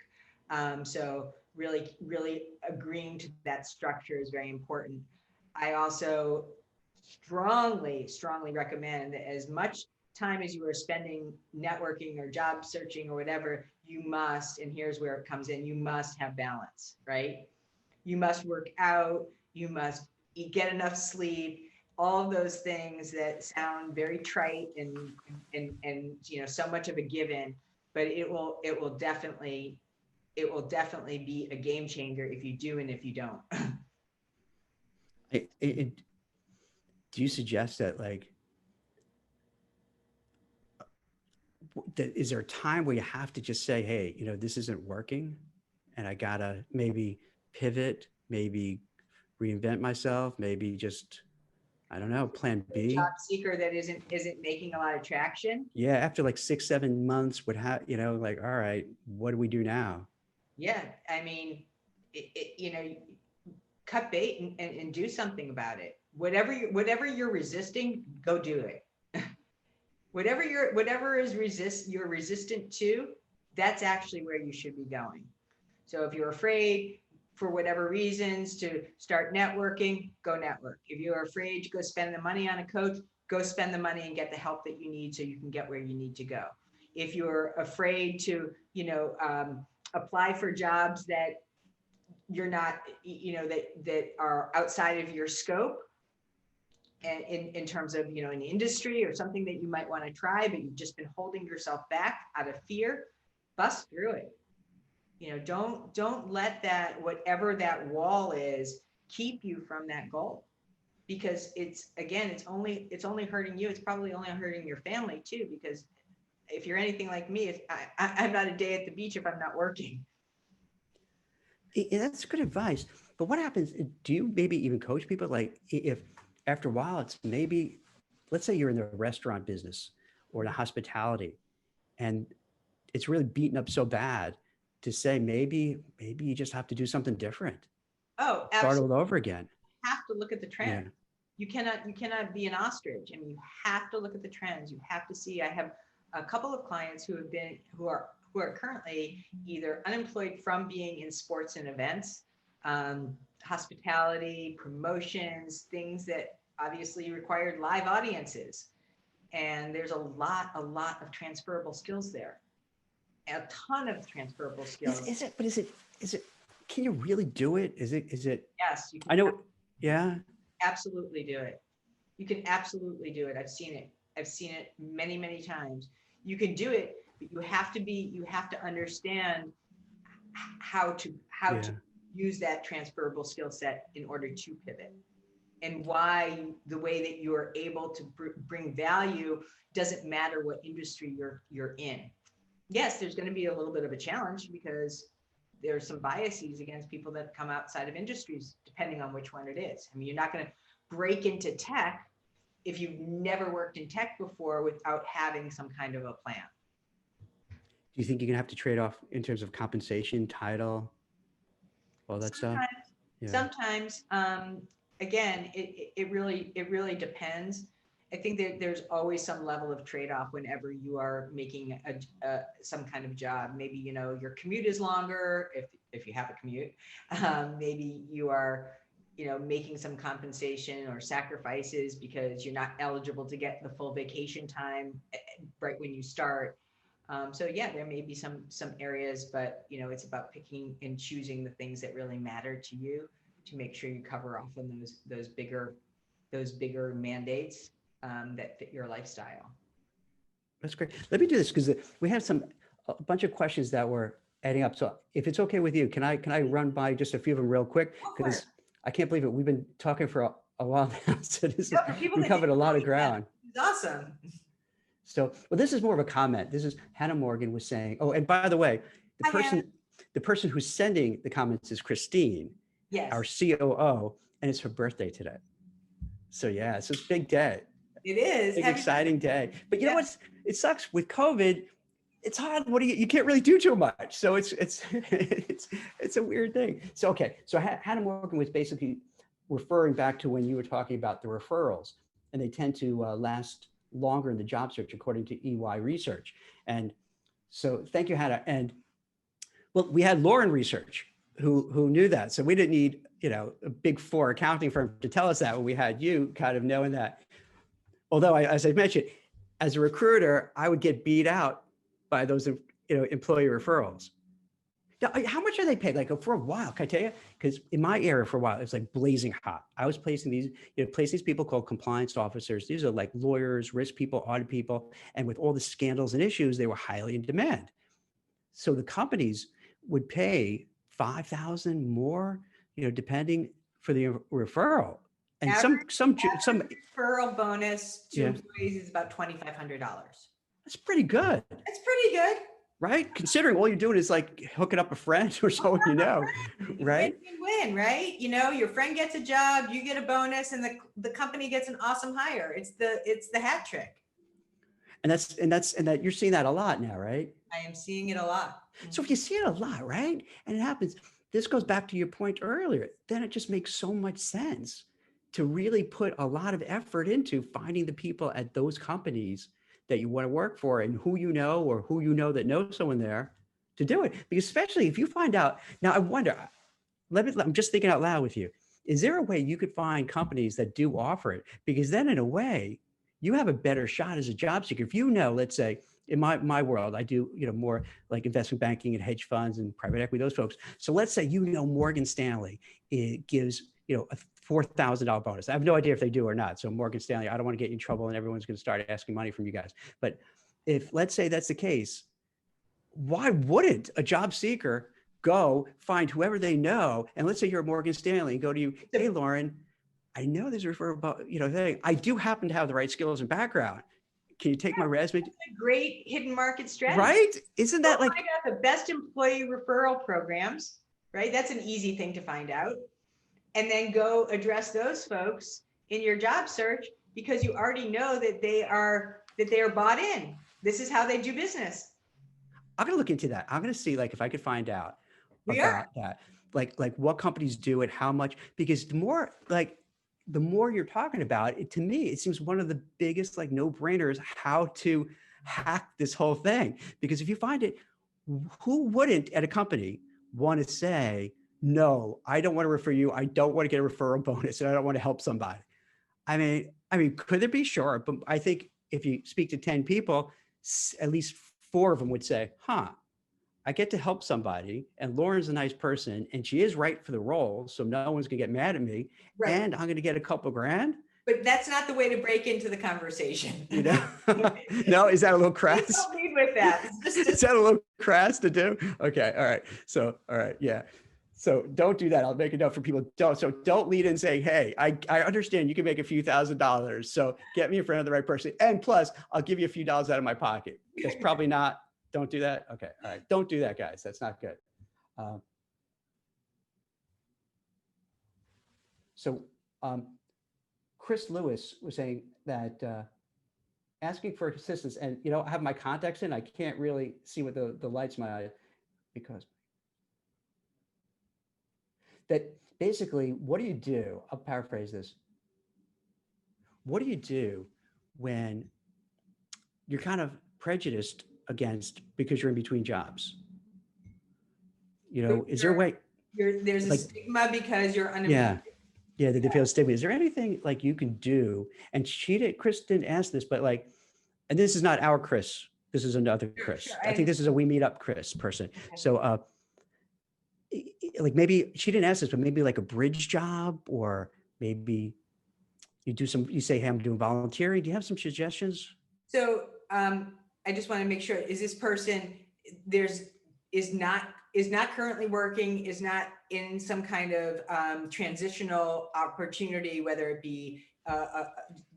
So really, really agreeing to that structure is very important. I also strongly, strongly recommend that as much time as you are spending networking or job searching or whatever, you must, and here's where it comes in, you must have balance, right? You must work out, you must get enough sleep, all of those things that sound very trite and so much of a given, but it will definitely be a game changer if you do and if you don't. Do you suggest that is there a time where you have to just say, hey, this isn't working and I gotta maybe pivot, maybe reinvent myself, maybe just, I don't know, plan B? Job seeker that isn't making a lot of traction. Yeah, after 6-7 months would have, all right, what do we do now? Yeah, I mean, cut bait and do something about it. Whatever you're resisting, go do it. Whatever you're resistant to, that's actually where you should be going. So if you're afraid for whatever reasons to start networking, go network. If you're afraid to go spend the money on a coach, go spend the money and get the help that you need so you can get where you need to go. If you're afraid to, apply for jobs that you're not, that are outside of your scope, and in terms of, an industry or something that you might want to try, but you've just been holding yourself back out of fear, bust through it. Don't let that, whatever that wall is, keep you from that goal, because it's only hurting you. It's probably only hurting your family too, because if you're anything like me, I'm not a day at the beach if I'm not working. That's good advice. But what happens, do you maybe even coach people? If after a while, it's maybe, let's say you're in the restaurant business or in hospitality, and it's really beaten up so bad, to say maybe you just have to do something different. Oh, absolutely. Start all over again. You have to look at the trend. Yeah. You cannot be an ostrich. I mean, you have to look at the trends. You have to see. I have a couple of clients who are currently either unemployed from being in sports and events, hospitality, promotions, things that obviously required live audiences. And there's a lot of transferable skills there. A ton of transferable skills. Is it, can you really do it? Is it? Yes. You can. I know. Yeah. Absolutely do it. You can absolutely do it. I've seen it many, many times. You can do it, but you have to understand how to use that transferable skill set in order to pivot, and why the way that you are able to bring value doesn't matter what industry you're in. Yes, there's going to be a little bit of a challenge because there's some biases against people that come outside of industries, depending on which one it is. I mean, you're not going to break into tech if you've never worked in tech before without having some kind of a plan. Do you think you're going to have to trade off in terms of compensation, title, all that stuff? Yeah. Sometimes, again, it really depends. I think that there's always some level of trade-off whenever you are making some kind of job. Maybe, your commute is longer if you have a commute. Maybe you are, making some compensation or sacrifices because you're not eligible to get the full vacation time right when you start. So yeah, there may be some areas, but it's about picking and choosing the things that really matter to you to make sure you cover off on those bigger mandates that fit your lifestyle. That's great. Let me do this because we have a bunch of questions that were adding up. So if it's okay with you, can I run by just a few of them real quick? Because I can't believe it. We've been talking for a while now. So we covered a lot of ground. It's awesome. So, well, this is more of a comment. This is Hannah Morgan was saying, oh, and by the way, the person who's sending the comments is Christine, yes, our COO, and it's her birthday today. So yeah, it's a big day. It is. Big exciting day. But you know what? It sucks with COVID. It's hard. You can't really do too much. So it's a weird thing. So, okay. So Hannah Morgan was basically referring back to when you were talking about the referrals, and they tend to last longer in the job search according to EY research. And so thank you, Hannah. And well, we had Loren research who knew that. So we didn't need, a big four accounting firm to tell us that when we had you kind of knowing that. Although as I mentioned, as a recruiter, I would get beat out by those, employee referrals. Now, how much are they paid? Like for a while, can I tell you? Because in my area for a while, it was like blazing hot. I was placing these people called compliance officers. These are like lawyers, risk people, audit people. And with all the scandals and issues, they were highly in demand. So the companies would pay $5,000 more, depending for the referral. And Average some referral bonus to Yeah. employees is about $2,500. That's pretty good, That's pretty good. right? Considering all you're doing is like hooking up a friend or someone right? Win, right? Your friend gets a job, you get a bonus, and the company gets an awesome hire. It's the hat trick. And that you're seeing that a lot now, right? I am seeing it a lot. So if you see it a lot, right? And it happens, this goes back to your point earlier, then it just makes so much sense to really put a lot of effort into finding the people at those companies that you want to work for and who or who that knows someone there to do it. Because especially if you find out, now I wonder, I'm just thinking out loud with you. Is there a way you could find companies that do offer it? Because then in a way, you have a better shot as a job seeker. If let's say, in my world, I do, more like investment banking and hedge funds and private equity, those folks. So let's say, Morgan Stanley, it gives, a $4,000 bonus. I have no idea if they do or not. So Morgan Stanley, I don't want to get you in trouble and everyone's going to start asking money from you guys. But if let's say that's the case, why wouldn't a job seeker go find whoever they know? And let's say you're at Morgan Stanley and go to you, hey, Loren, I know there's a referral, thing. I do happen to have the right skills and background. Can you take my resume? That's a great hidden market strategy. Right? Isn't that like find out the best employee referral programs, right? That's an easy thing to find out. And then go address those folks in your job search because you already know that they are bought in. This is how they do business. I'm gonna look into that. I'm gonna see if I could find out about that. Like what companies do it, how much, because the more you're talking about it, to me, it seems one of the biggest no-brainers how to hack this whole thing. Because if you find it, who wouldn't at a company want to say, no, I don't want to refer you. I don't want to get a referral bonus and I don't want to help somebody. I mean, could there be? Sure. But I think if you speak to 10 people, at least 4 of them would say, I get to help somebody and Lauren's a nice person and she is right for the role. So no one's gonna get mad at me and I'm gonna get a couple grand. But that's not the way to break into the conversation. No, is that a little crass? Don't lead with that. Is that a little crass to do? Okay, all right. So, all right, yeah. So don't do that. I'll make a note for people. Don't lead in saying, hey, I understand you can make a few $1,000s. So get me in front of the right person. And plus, I'll give you a few dollars out of my pocket. That's probably not, don't do that. Okay, all right. Don't do that, guys. That's not good. Chris Lewis was saying that asking for assistance, and I have my contacts in, I can't really see what the lights in my eye, because that basically, what do you do? I'll paraphrase this. What do you do when you're kind of prejudiced against because you're in between jobs? Is there a way? There's a stigma because you're unemployed. Yeah, they feel stigma. Is there anything you can do? And Chris didn't ask this, but and this is not our Chris. This is another Chris. Sure, I think this is a We Meet Up Chris person. Okay. So maybe she didn't ask this, but maybe a bridge job, or maybe you say, hey, I'm doing volunteering. Do you have some suggestions? So I just want to make sure, is this person is not currently working, is not in some kind of transitional opportunity, whether it be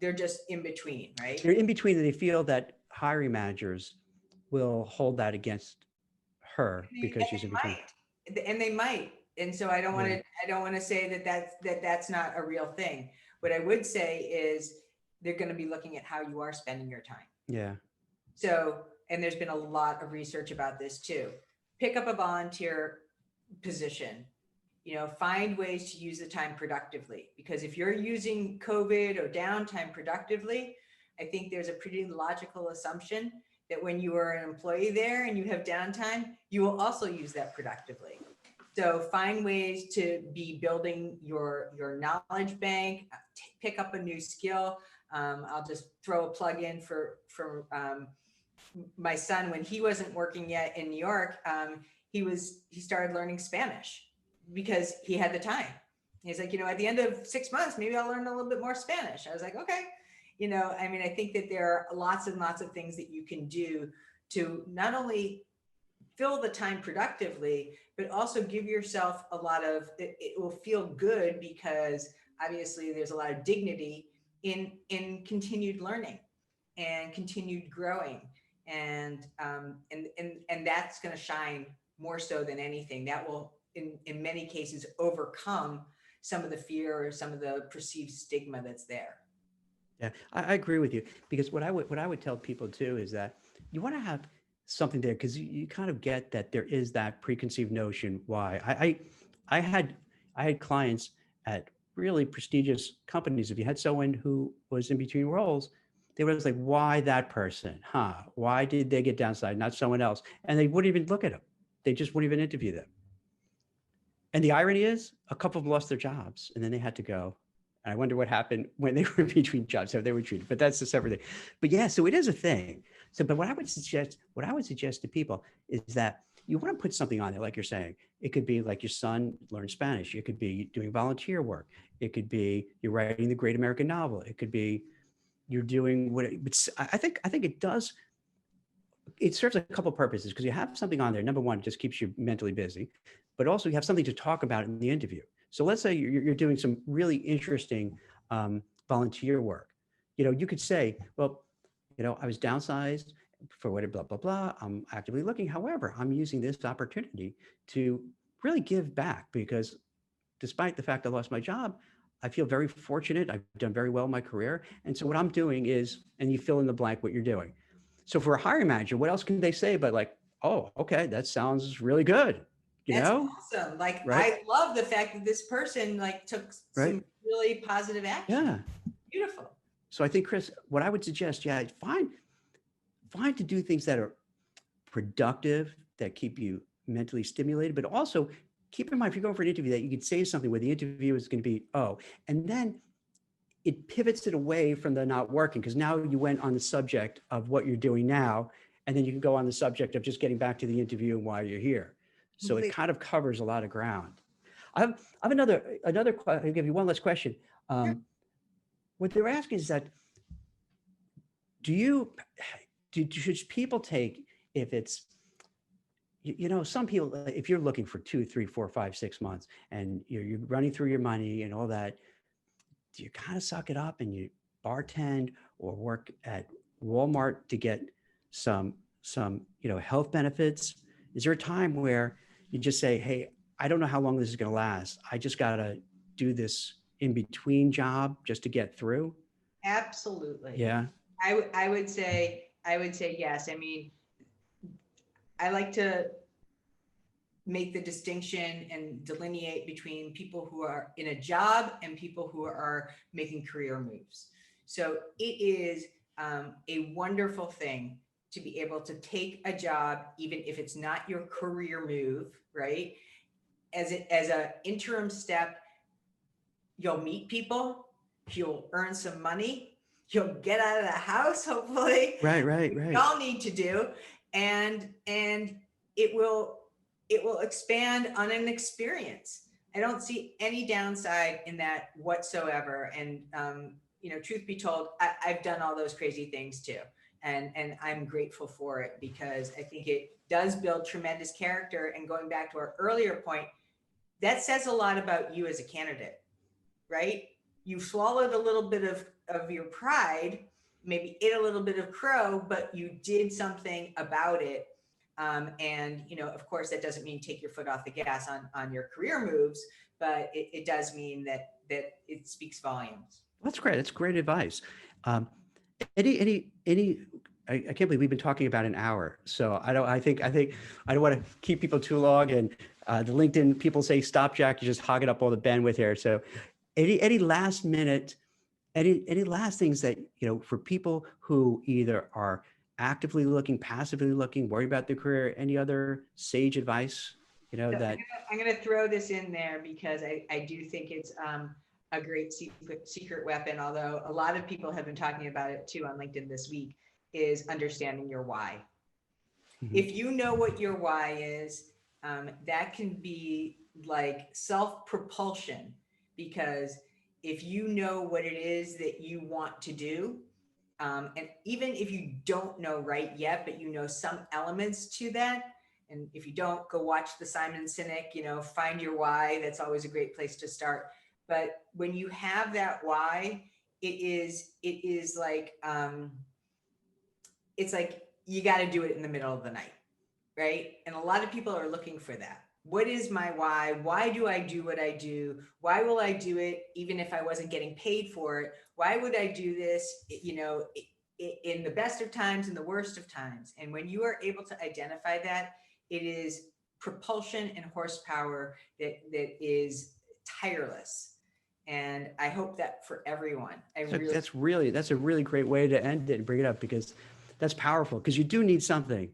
they're just in between, right? They're in between, and they feel that hiring managers will hold that against her because she's in between. And they might. And so I don't want to say that's not a real thing. What I would say is they're going to be looking at how you are spending your time. Yeah. So, and there's been a lot of research about this too. Pick up a volunteer position, find ways to use the time productively, because if you're using COVID or downtime productively, I think there's a pretty logical assumption that when you are an employee there and you have downtime, you will also use that productively. So find ways to be building your knowledge bank, pick up a new skill. I'll just throw a plug in for my son. When he wasn't working yet in New York, he started learning Spanish because he had the time. He's like, at the end of 6 months, maybe I'll learn a little bit more Spanish. I was like, okay. I think that there are lots and lots of things that you can do to not only fill the time productively, but also give yourself it will feel good, because obviously there's a lot of dignity in continued learning and continued growing. And that's going to shine more so than anything. That will, in many cases, overcome some of the fear or some of the perceived stigma that's there. Yeah, I agree with you, because what I would tell people too is that you want to have something there, because you kind of get that there is that preconceived notion why. I had clients at really prestigious companies. If you had someone who was in between roles, they were like, why that person? Why did they get downside, not someone else? And they wouldn't even look at them. They just wouldn't even interview them. And the irony is, a couple of them lost their jobs and then they had to go. I wonder what happened when they were in between jobs, how they were treated, but that's a separate thing. But yeah, so it is a thing. So, but what I would suggest to people is that you want to put something on there, like you're saying. It could be like your son learned Spanish. It could be doing volunteer work. It could be you're writing the great American novel. It could be you're doing what. But I think it does. It serves a couple of purposes, because you have something on there. Number one, it just keeps you mentally busy, but also you have something to talk about in the interview. So let's say you're doing some really interesting volunteer work. You could say, well, I was downsized for whatever, blah, blah, blah. I'm actively looking. However, I'm using this opportunity to really give back, because despite the fact I lost my job, I feel very fortunate. I've done very well in my career. And so what I'm doing is, and you fill in the blank what you're doing. So for a hiring manager, what else can they say but like, oh, okay, that sounds really good. That's awesome. Like, right? I love the fact that this person took some really positive action. Yeah. Beautiful. So I think, Chris, what I would suggest, find to do things that are productive, that keep you mentally stimulated, but also keep in mind, if you're going for an interview, that you could say something where the interview is going to be, and then it pivots it away from the not working, because now you went on the subject of what you're doing now, and then you can go on the subject of just getting back to the interview and why you're here. So it kind of covers a lot of ground. I have another question. I'll give you one last question. What they're asking is that, should people take, if it's, some people, if you're looking for 2, 3, 4, 5, 6 months and you're running through your money and all that, do you kind of suck it up and you bartend or work at Walmart to get some health benefits? Is there a time where you just say, hey, I don't know how long this is going to last. I just got to do this in between job just to get through? Absolutely. Yeah. I would say yes. I mean, I like to make the distinction and delineate between people who are in a job and people who are making career moves. So it is a wonderful thing to be able to take a job, even if it's not your career move, right? As an interim step, you'll meet people, you'll earn some money, you'll get out of the house, hopefully. Right. We all need to do, and it will expand on an experience. I don't see any downside in that whatsoever. And truth be told, I've done all those crazy things too. And I'm grateful for it, because I think it does build tremendous character. And going back to our earlier point, that says a lot about you as a candidate, right? You swallowed a little bit of your pride, maybe ate a little bit of crow, but you did something about it. And of course, that doesn't mean take your foot off the gas on your career moves, but it does mean that it speaks volumes. That's great. That's great advice. Any I can't believe we've been talking about an hour. So I don't want to keep people too long. And the LinkedIn people say, stop, Jack, you're just hogging up all the bandwidth here. So any last minute, any last things that, for people who either are actively looking, passively looking, worry about their career, any other sage advice, So that. I'm gonna throw this in there because I do think it's a great secret weapon, although a lot of people have been talking about it too on LinkedIn this week, is understanding your why. Mhm. If you know what your why is, that can be like self-propulsion, because if you know what it is that you want to do, and even if you don't know right yet, but you know some elements to that, and if you don't, go watch the Simon Sinek, find your why. That's always a great place to start. But when you have that why, it is like, it's like you got to do it in the middle of the night, right? And a lot of people are looking for that. What is my why? Why do I do what I do? Why will I do it even if I wasn't getting paid for it? Why would I do this, in the best of times and the worst of times? And when you are able to identify that, it is propulsion and horsepower that is tireless. And I hope that for everyone. That's a really great way to end it and bring it up, because that's powerful, because you do need something.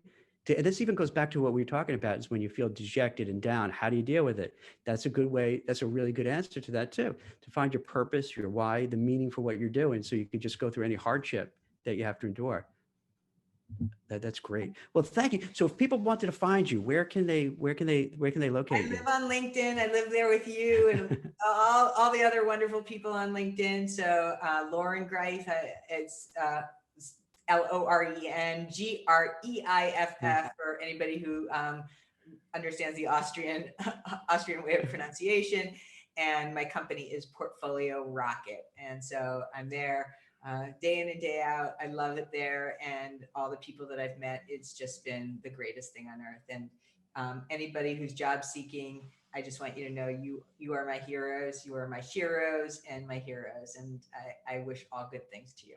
This even goes back to what we were talking about, is when you feel dejected and down, how do you deal with it? That's a good way. That's a really good answer to that too, to find your purpose, your why, the meaning for what you're doing, so you can just go through any hardship that you have to endure. That's great. Well, thank you. So if people wanted to find you, where can they locate I you? live on LinkedIn. I live there with you and all the other wonderful people on LinkedIn. So Loren Greiff, it's Loren Greiff for anybody who understands the Austrian way of pronunciation. And my company is Portfolio Rocket. And so I'm there day in and day out. I love it there. And all the people that I've met, it's just been the greatest thing on earth. And anybody who's job seeking, I just want you to know you are my heroes. You are my heroes and my heroes. And I wish all good things to you.